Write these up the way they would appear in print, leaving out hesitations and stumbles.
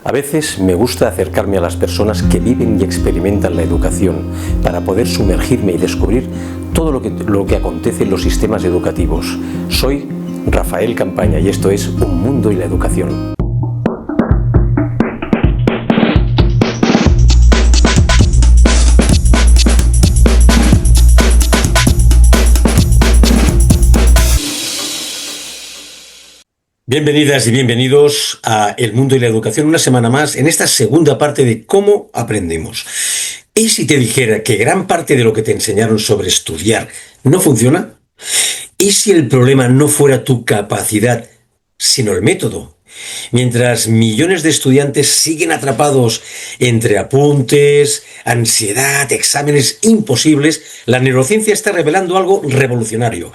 A veces me gusta acercarme a las personas que viven y experimentan la educación para poder sumergirme y descubrir todo lo que acontece en los sistemas educativos. Soy Rafael Campaña y esto es Un Mundo y la Educación. Bienvenidas y bienvenidos a El Mundo y la Educación, una semana más en esta segunda parte de cómo aprendemos. ¿Y si te dijera que gran parte de lo que te enseñaron sobre estudiar no funciona? ¿Y si el problema no fuera tu capacidad, sino el método? Mientras millones de estudiantes siguen atrapados entre apuntes, ansiedad, exámenes imposibles, la neurociencia está revelando algo revolucionario.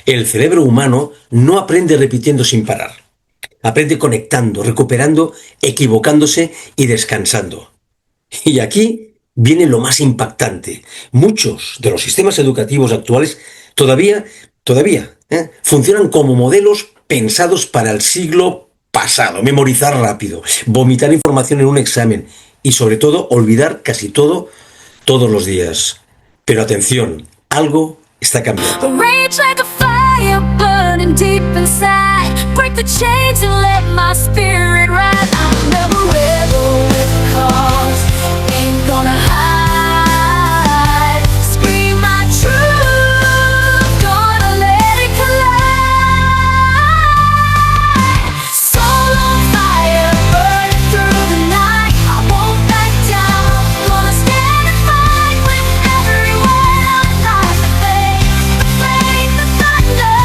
El cerebro humano no aprende repitiendo sin parar. Aprende conectando, recuperando, equivocándose y descansando. Y aquí viene lo más impactante. Muchos de los sistemas educativos actuales todavía funcionan como modelos pensados para el siglo pasado. Memorizar rápido, vomitar información en un examen y sobre todo olvidar casi todo todos los días. Pero atención, algo está cambiando. Burning deep inside, break the chains and let my spirit rise. I'm never rebel with a cause, ain't gonna hide. Scream my truth, gonna let it collide. Soul on fire, burning through the night. I won't back down, gonna stand and fight when everyone lies the faith, the faith, the thunder.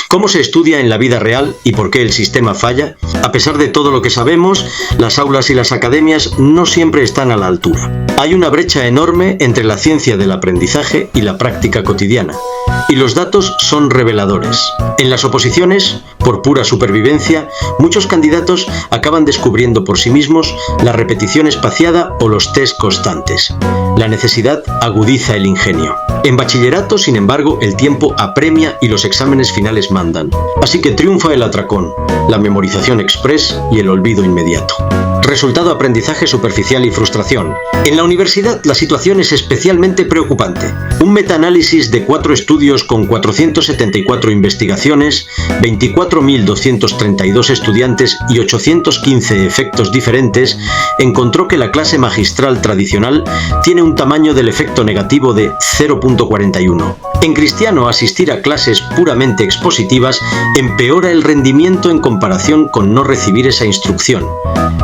¿Cómo se estudia en la vida real y por qué el sistema falla? A pesar de todo lo que sabemos, las aulas y las academias no siempre están a la altura. Hay una brecha enorme entre la ciencia del aprendizaje y la práctica cotidiana. Y los datos son reveladores. En las oposiciones, por pura supervivencia, muchos candidatos acaban descubriendo por sí mismos la repetición espaciada o los test constantes. La necesidad agudiza el ingenio. En bachillerato, sin embargo, el tiempo apremia y los exámenes finales mandan. Así que triunfa el atracón, la memorización express y el olvido inmediato. Resultado: aprendizaje superficial y frustración. En la universidad la situación es especialmente preocupante. Un metaanálisis de 4 estudios con 474 investigaciones, 24.232 estudiantes y 815 efectos diferentes encontró que la clase magistral tradicional tiene un tamaño del efecto negativo de 0.41. En cristiano, asistir a clases puramente expositivas empeora el rendimiento en comparación con no recibir esa instrucción.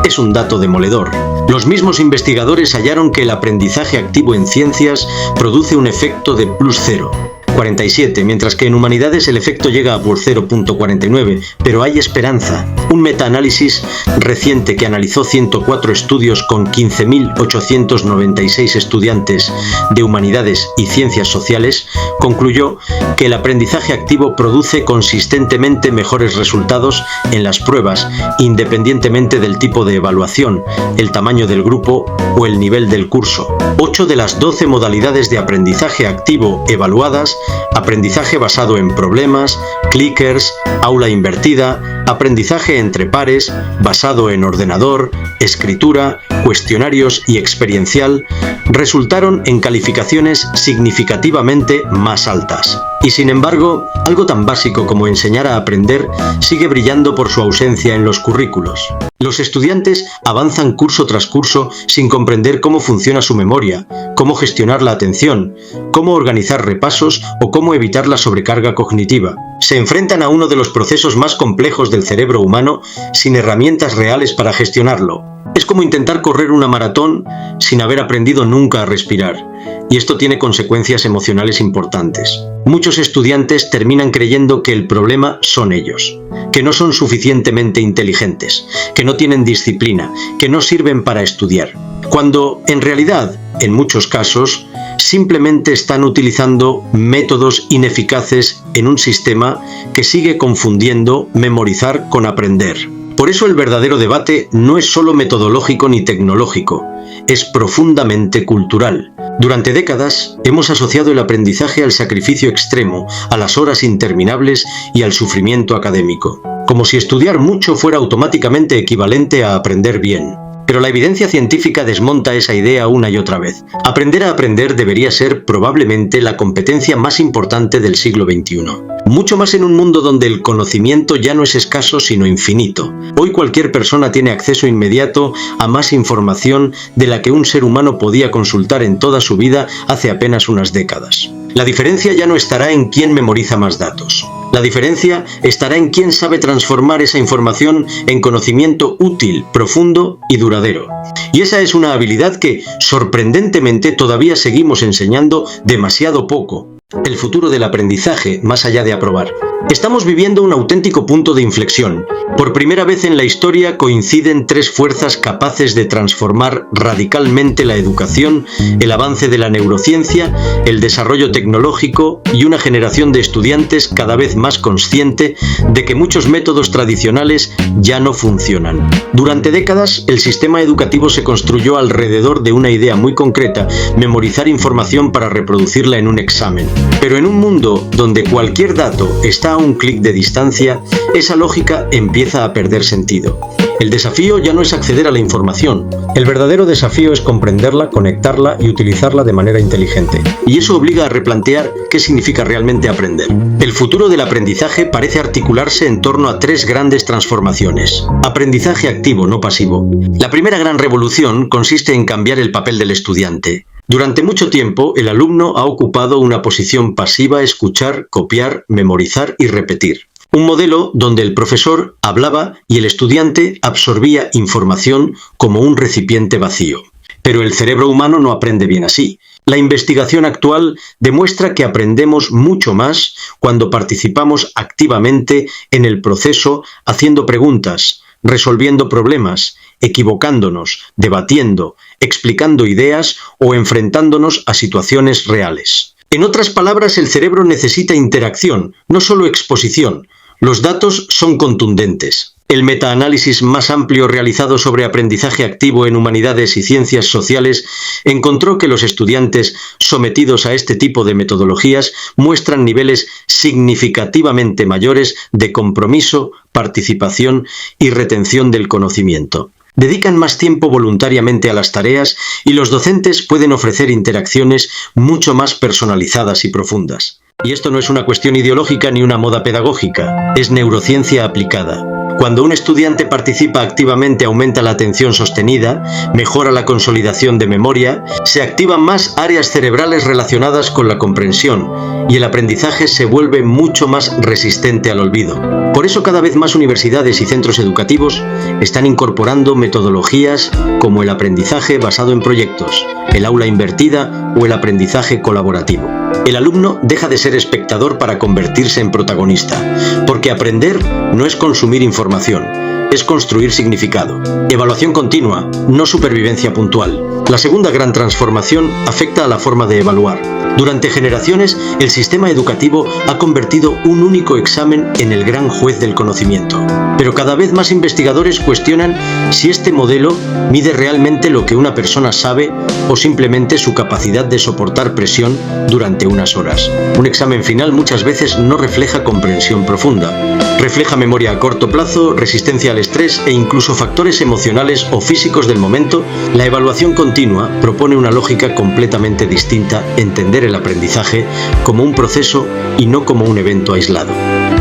Es un dato demoledor. Los mismos investigadores hallaron que el aprendizaje activo en ciencias produce un efecto de +0. 47, mientras que en humanidades el efecto llega a por 0.49, pero hay esperanza. Un metaanálisis reciente que analizó 104 estudios con 15.896 estudiantes de humanidades y ciencias sociales concluyó que el aprendizaje activo produce consistentemente mejores resultados en las pruebas, independientemente del tipo de evaluación, el tamaño del grupo o el nivel del curso. 8 de las 12 modalidades de aprendizaje activo evaluadas aprendizaje basado en problemas, clickers, aula invertida, aprendizaje entre pares, basado en ordenador, escritura, cuestionarios y experiencial, resultaron en calificaciones significativamente más altas. Y sin embargo, algo tan básico como enseñar a aprender sigue brillando por su ausencia en los currículos. Los estudiantes avanzan curso tras curso sin comprender cómo funciona su memoria, cómo gestionar la atención, cómo organizar repasos o cómo evitar la sobrecarga cognitiva. Se enfrentan a uno de los procesos más complejos del cerebro humano sin herramientas reales para gestionarlo. Es como intentar correr una maratón sin haber aprendido nunca a respirar, y esto tiene consecuencias emocionales importantes. Muchos estudiantes terminan creyendo que el problema son ellos, que no son suficientemente inteligentes, que no tienen disciplina, que no sirven para estudiar, cuando en realidad, en muchos casos, simplemente están utilizando métodos ineficaces en un sistema que sigue confundiendo memorizar con aprender. Por eso el verdadero debate no es solo metodológico ni tecnológico, es profundamente cultural. Durante décadas hemos asociado el aprendizaje al sacrificio extremo, a las horas interminables y al sufrimiento académico, como si estudiar mucho fuera automáticamente equivalente a aprender bien. Pero la evidencia científica desmonta esa idea una y otra vez. Aprender a aprender debería ser probablemente la competencia más importante del siglo XXI. Mucho más en un mundo donde el conocimiento ya no es escaso sino infinito. Hoy cualquier persona tiene acceso inmediato a más información de la que un ser humano podía consultar en toda su vida hace apenas unas décadas. La diferencia ya no estará en quién memoriza más datos. La diferencia estará en quién sabe transformar esa información en conocimiento útil, profundo y duradero. Y esa es una habilidad que, sorprendentemente, todavía seguimos enseñando demasiado poco. El futuro del aprendizaje, más allá de aprobar. Estamos viviendo un auténtico punto de inflexión. Por primera vez en la historia coinciden tres fuerzas capaces de transformar radicalmente la educación, el avance de la neurociencia, el desarrollo tecnológico y una generación de estudiantes cada vez más consciente de que muchos métodos tradicionales ya no funcionan. Durante décadas, el sistema educativo se construyó alrededor de una idea muy concreta: memorizar información para reproducirla en un examen. Pero en un mundo donde cualquier dato está a un clic de distancia, esa lógica empieza a perder sentido. El desafío ya no es acceder a la información. El verdadero desafío es comprenderla, conectarla y utilizarla de manera inteligente. Y eso obliga a replantear qué significa realmente aprender. El futuro del aprendizaje parece articularse en torno a tres grandes transformaciones. Aprendizaje activo, no pasivo. La primera gran revolución consiste en cambiar el papel del estudiante. Durante mucho tiempo, el alumno ha ocupado una posición pasiva: escuchar, copiar, memorizar y repetir. Un modelo donde el profesor hablaba y el estudiante absorbía información como un recipiente vacío. Pero el cerebro humano no aprende bien así. La investigación actual demuestra que aprendemos mucho más cuando participamos activamente en el proceso, haciendo preguntas, resolviendo problemas, equivocándonos, debatiendo, explicando ideas o enfrentándonos a situaciones reales. En otras palabras, el cerebro necesita interacción, no solo exposición. Los datos son contundentes. El metaanálisis más amplio realizado sobre aprendizaje activo en humanidades y ciencias sociales encontró que los estudiantes sometidos a este tipo de metodologías muestran niveles significativamente mayores de compromiso, participación y retención del conocimiento. Dedican más tiempo voluntariamente a las tareas y los docentes pueden ofrecer interacciones mucho más personalizadas y profundas. Y esto no es una cuestión ideológica ni una moda pedagógica, es neurociencia aplicada. Cuando un estudiante participa activamente, aumenta la atención sostenida, mejora la consolidación de memoria, se activan más áreas cerebrales relacionadas con la comprensión y el aprendizaje se vuelve mucho más resistente al olvido. Por eso cada vez más universidades y centros educativos están incorporando metodologías como el aprendizaje basado en proyectos, el aula invertida o el aprendizaje colaborativo. El alumno deja de ser espectador para convertirse en protagonista, porque aprender no es consumir información, es construir significado. Evaluación continua, no supervivencia puntual. La segunda gran transformación afecta a la forma de evaluar. Durante generaciones, el sistema educativo ha convertido un único examen en el gran juez del conocimiento. Pero cada vez más investigadores cuestionan si este modelo mide realmente lo que una persona sabe o simplemente su capacidad de soportar presión durante unas horas. Un examen final muchas veces no refleja comprensión profunda. Refleja memoria a corto plazo, resistencia al estrés e incluso factores emocionales o físicos del momento. La evaluación continua propone una lógica completamente distinta: entender el aprendizaje como un proceso y no como un evento aislado.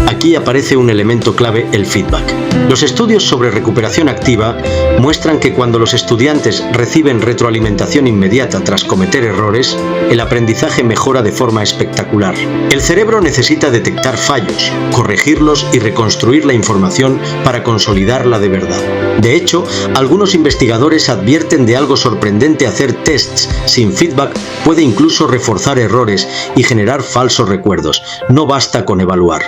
Aquí aparece un elemento clave: el feedback. Los estudios sobre recuperación activa muestran que cuando los estudiantes reciben retroalimentación inmediata tras cometer errores, el aprendizaje mejora de forma espectacular. El cerebro necesita detectar fallos, corregirlos y reconstruir la información para consolidarla de verdad. De hecho, algunos investigadores advierten de algo sorprendente: hacer tests sin feedback puede incluso reforzar errores y generar falsos recuerdos. No basta con evaluar.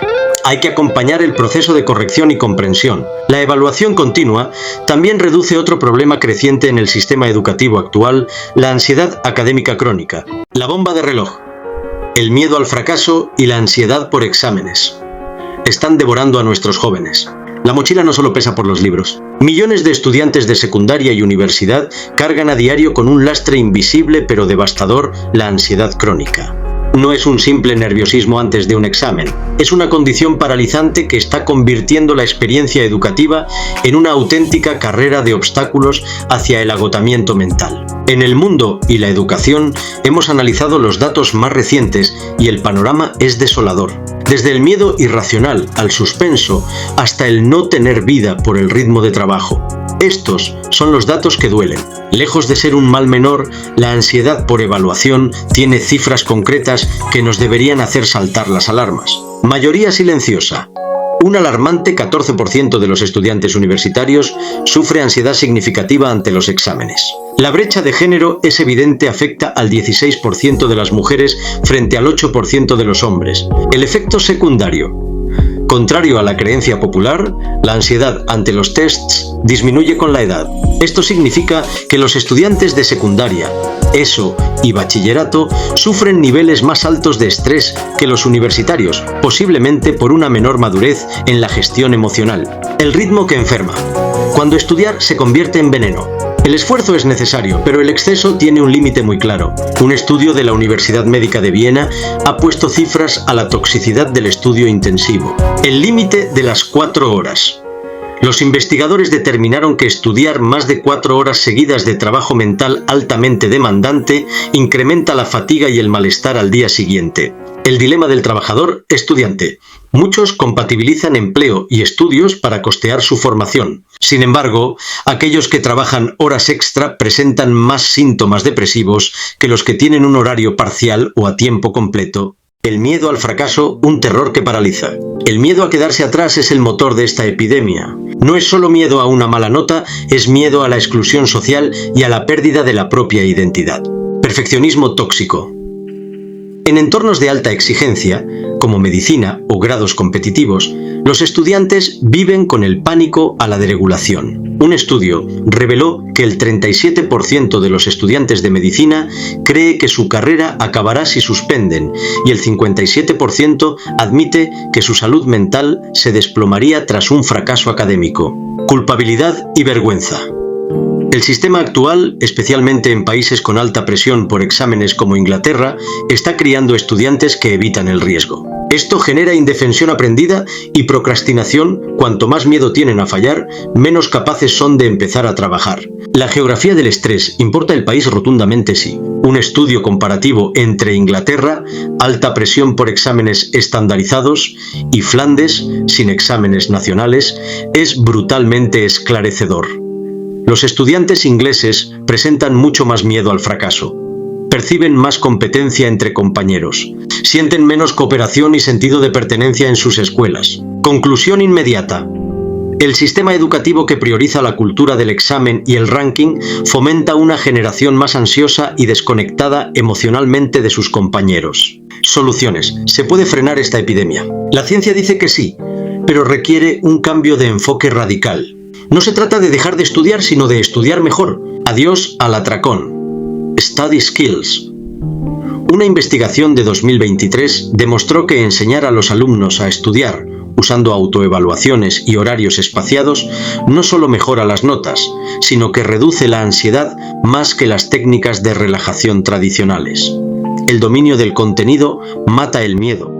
Hay que acompañar el proceso de corrección y comprensión. La evaluación continua también reduce otro problema creciente en el sistema educativo actual: la ansiedad académica crónica. La bomba de reloj, el miedo al fracaso y la ansiedad por exámenes están devorando a nuestros jóvenes. La mochila no solo pesa por los libros. Millones de estudiantes de secundaria y universidad cargan a diario con un lastre invisible pero devastador: la ansiedad crónica. No es un simple nerviosismo antes de un examen, es una condición paralizante que está convirtiendo la experiencia educativa en una auténtica carrera de obstáculos hacia el agotamiento mental. En El Mundo y la Educación hemos analizado los datos más recientes y el panorama es desolador. Desde el miedo irracional al suspenso hasta el no tener vida por el ritmo de trabajo. Estos son los datos que duelen. Lejos de ser un mal menor, la ansiedad por evaluación tiene cifras concretas que nos deberían hacer saltar las alarmas. Mayoría silenciosa. Un alarmante 14% de los estudiantes universitarios sufre ansiedad significativa ante los exámenes. La brecha de género es evidente: afecta al 16% de las mujeres frente al 8% de los hombres. El efecto secundario. Contrario a la creencia popular, la ansiedad ante los tests disminuye con la edad. Esto significa que los estudiantes de secundaria, ESO y bachillerato sufren niveles más altos de estrés que los universitarios, posiblemente por una menor madurez en la gestión emocional. El ritmo que enferma. Cuando estudiar se convierte en veneno. El esfuerzo es necesario, pero el exceso tiene un límite muy claro. Un estudio de la Universidad Médica de Viena ha puesto cifras a la toxicidad del estudio intensivo. El límite de las 4 horas. Los investigadores determinaron que estudiar más de 4 horas seguidas de trabajo mental altamente demandante incrementa la fatiga y el malestar al día siguiente. El dilema del trabajador estudiante. Muchos compatibilizan empleo y estudios para costear su formación. Sin embargo, aquellos que trabajan horas extra presentan más síntomas depresivos que los que tienen un horario parcial o a tiempo completo. El miedo al fracaso, un terror que paraliza. El miedo a quedarse atrás es el motor de esta epidemia. No es solo miedo a una mala nota, es miedo a la exclusión social y a la pérdida de la propia identidad. Perfeccionismo tóxico. En entornos de alta exigencia, como medicina o grados competitivos, los estudiantes viven con el pánico a la deregulación. Un estudio reveló que el 37% de los estudiantes de medicina cree que su carrera acabará si suspenden y el 57% admite que su salud mental se desplomaría tras un fracaso académico. Culpabilidad y vergüenza. El sistema actual, especialmente en países con alta presión por exámenes como Inglaterra, está criando estudiantes que evitan el riesgo. Esto genera indefensión aprendida y procrastinación. Cuanto más miedo tienen a fallar, menos capaces son de empezar a trabajar. La geografía del estrés. ¿Importa el país? Rotundamente sí. Un estudio comparativo entre Inglaterra, alta presión por exámenes estandarizados, y Flandes, sin exámenes nacionales, es brutalmente esclarecedor. Los estudiantes ingleses presentan mucho más miedo al fracaso. Perciben más competencia entre compañeros. Sienten menos cooperación y sentido de pertenencia en sus escuelas. Conclusión inmediata. El sistema educativo que prioriza la cultura del examen y el ranking fomenta una generación más ansiosa y desconectada emocionalmente de sus compañeros. Soluciones. ¿Se puede frenar esta epidemia? La ciencia dice que sí, pero requiere un cambio de enfoque radical. No se trata de dejar de estudiar, sino de estudiar mejor. Adiós al atracón. Study Skills. Una investigación de 2023 demostró que enseñar a los alumnos a estudiar usando autoevaluaciones y horarios espaciados no solo mejora las notas, sino que reduce la ansiedad más que las técnicas de relajación tradicionales. El dominio del contenido mata el miedo.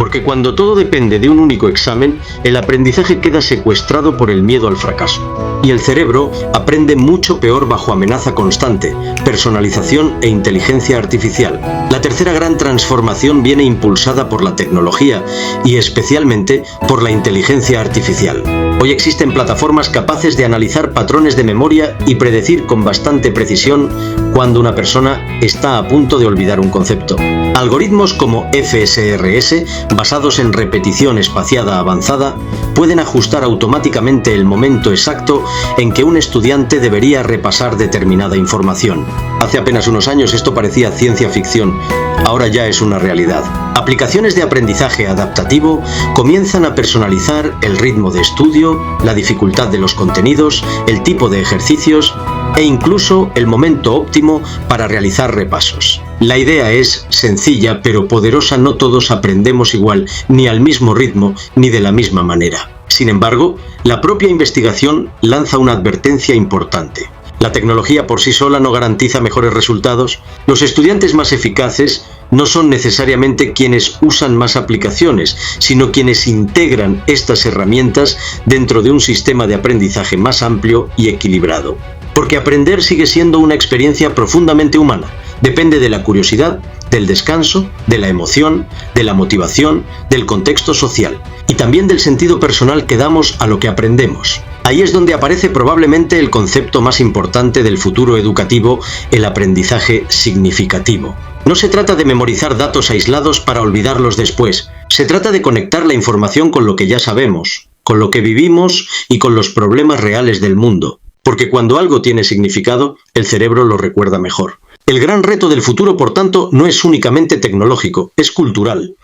Porque cuando todo depende de un único examen, el aprendizaje queda secuestrado por el miedo al fracaso. Y el cerebro aprende mucho peor bajo amenaza constante, personalización e inteligencia artificial. La tercera gran transformación viene impulsada por la tecnología y especialmente por la inteligencia artificial. Hoy existen plataformas capaces de analizar patrones de memoria y predecir con bastante precisión cuando una persona está a punto de olvidar un concepto. Algoritmos como FSRS, basados en repetición espaciada avanzada, pueden ajustar automáticamente el momento exacto en que un estudiante debería repasar determinada información. Hace apenas unos años esto parecía ciencia ficción, ahora ya es una realidad. Aplicaciones de aprendizaje adaptativo comienzan a personalizar el ritmo de estudio, la dificultad de los contenidos, el tipo de ejercicios e incluso el momento óptimo para realizar repasos. La idea es sencilla pero poderosa. No todos aprendemos igual, ni al mismo ritmo, ni de la misma manera. Sin embargo, la propia investigación lanza una advertencia importante. La tecnología por sí sola no garantiza mejores resultados. Los estudiantes más eficaces no son necesariamente quienes usan más aplicaciones, sino quienes integran estas herramientas dentro de un sistema de aprendizaje más amplio y equilibrado. Porque aprender sigue siendo una experiencia profundamente humana. Depende de la curiosidad, del descanso, de la emoción, de la motivación, del contexto social y también del sentido personal que damos a lo que aprendemos. Ahí es donde aparece probablemente el concepto más importante del futuro educativo, el aprendizaje significativo. No se trata de memorizar datos aislados para olvidarlos después. Se trata de conectar la información con lo que ya sabemos, con lo que vivimos y con los problemas reales del mundo. Porque cuando algo tiene significado, el cerebro lo recuerda mejor. El gran reto del futuro, por tanto, no es únicamente tecnológico, es cultural.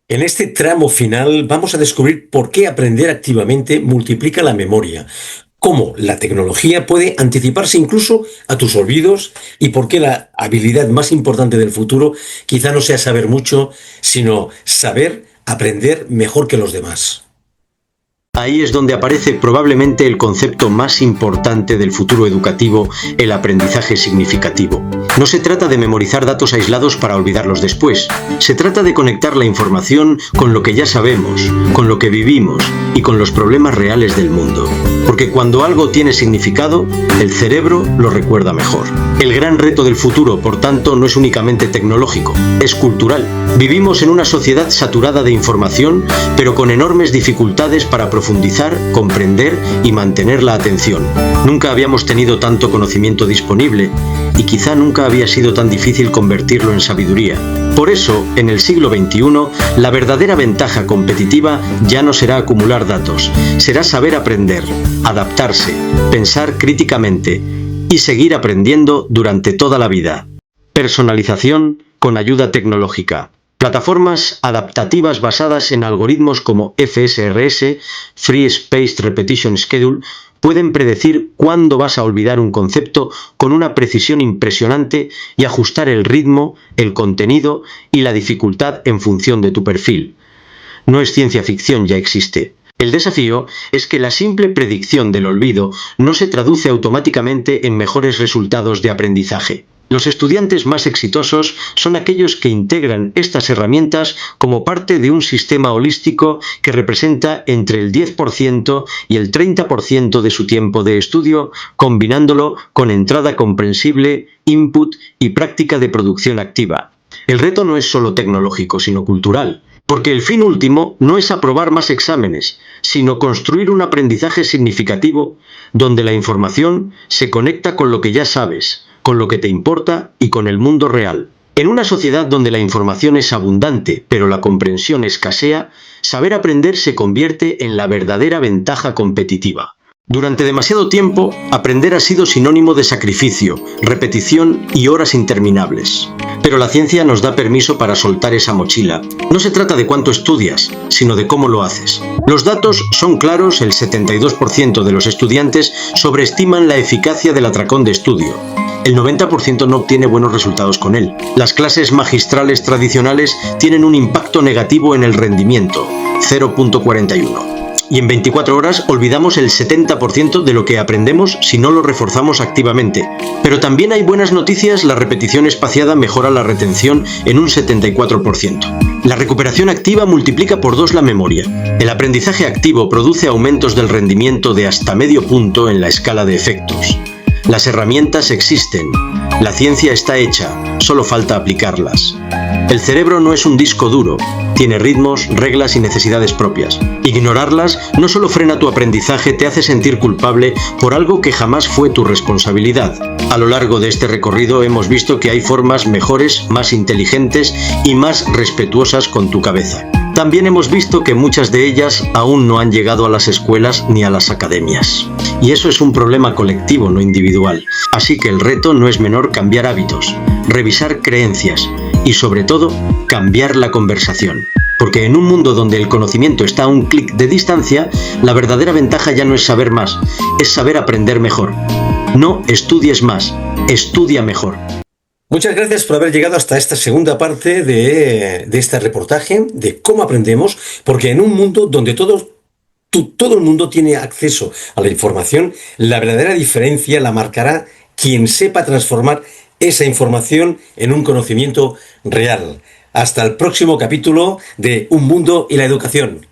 En este tramo final vamos a descubrir por qué aprender activamente multiplica la memoria, cómo la tecnología puede anticiparse incluso a tus olvidos y por qué la habilidad más importante del futuro quizá no sea saber mucho, sino saber aprender mejor que los demás. Ahí es donde aparece probablemente el concepto más importante del futuro educativo, el aprendizaje significativo. No se trata de memorizar datos aislados para olvidarlos después. Se trata de conectar la información con lo que ya sabemos, con lo que vivimos y con los problemas reales del mundo. Porque cuando algo tiene significado, el cerebro lo recuerda mejor. El gran reto del futuro, por tanto, no es únicamente tecnológico, es cultural. Vivimos en una sociedad saturada de información, pero con enormes dificultades para profundizar, comprender y mantener la atención. Nunca habíamos tenido tanto conocimiento disponible y quizá nunca había sido tan difícil convertirlo en sabiduría. Por eso, en el siglo XXI, la verdadera ventaja competitiva ya no será acumular datos, será saber aprender, adaptarse, pensar críticamente y seguir aprendiendo durante toda la vida. Personalización con ayuda tecnológica. Plataformas adaptativas basadas en algoritmos como FSRS, Free Spaced Repetition Schedule, pueden predecir cuándo vas a olvidar un concepto con una precisión impresionante y ajustar el ritmo, el contenido y la dificultad en función de tu perfil. No es ciencia ficción, ya existe. El desafío es que la simple predicción del olvido no se traduce automáticamente en mejores resultados de aprendizaje. Los estudiantes más exitosos son aquellos que integran estas herramientas como parte de un sistema holístico que representa entre el 10% y el 30% de su tiempo de estudio, combinándolo con entrada comprensible, input y práctica de producción activa. El reto no es solo tecnológico, sino cultural. Porque el fin último no es aprobar más exámenes, sino construir un aprendizaje significativo donde la información se conecta con lo que ya sabes, con con lo que te importa y con el mundo real. En una sociedad donde la información es abundante, pero la comprensión escasea, saber aprender se convierte en la verdadera ventaja competitiva. Durante demasiado tiempo, aprender ha sido sinónimo de sacrificio, repetición y horas interminables. Pero la ciencia nos da permiso para soltar esa mochila. No se trata de cuánto estudias, sino de cómo lo haces. Los datos son claros, el 72% de los estudiantes sobreestiman la eficacia del atracón de estudio. El 90% no obtiene buenos resultados con él. Las clases magistrales tradicionales tienen un impacto negativo en el rendimiento, 0.41. Y en 24 horas olvidamos el 70% de lo que aprendemos si no lo reforzamos activamente. Pero también hay buenas noticias, la repetición espaciada mejora la retención en un 74%. La recuperación activa multiplica por 2 la memoria. El aprendizaje activo produce aumentos del rendimiento de hasta medio punto en la escala de efectos. Las herramientas existen, la ciencia está hecha, solo falta aplicarlas. El cerebro no es un disco duro, tiene ritmos, reglas y necesidades propias. Ignorarlas no solo frena tu aprendizaje, te hace sentir culpable por algo que jamás fue tu responsabilidad. A lo largo de este recorrido hemos visto que hay formas mejores, más inteligentes y más respetuosas con tu cabeza. También hemos visto que muchas de ellas aún no han llegado a las escuelas ni a las academias. Y eso es un problema colectivo, no individual. Así que el reto no es menor cambiar hábitos, revisar creencias y sobre todo cambiar la conversación. Porque en un mundo donde el conocimiento está a un clic de distancia, la verdadera ventaja ya no es saber más, es saber aprender mejor. No estudies más, estudia mejor. Muchas gracias por haber llegado hasta esta segunda parte de este reportaje de cómo aprendemos, porque en un mundo donde todo el mundo tiene acceso a la información, la verdadera diferencia la marcará quien sepa transformar esa información en un conocimiento real. Hasta el próximo capítulo de Un Mundo y la Educación.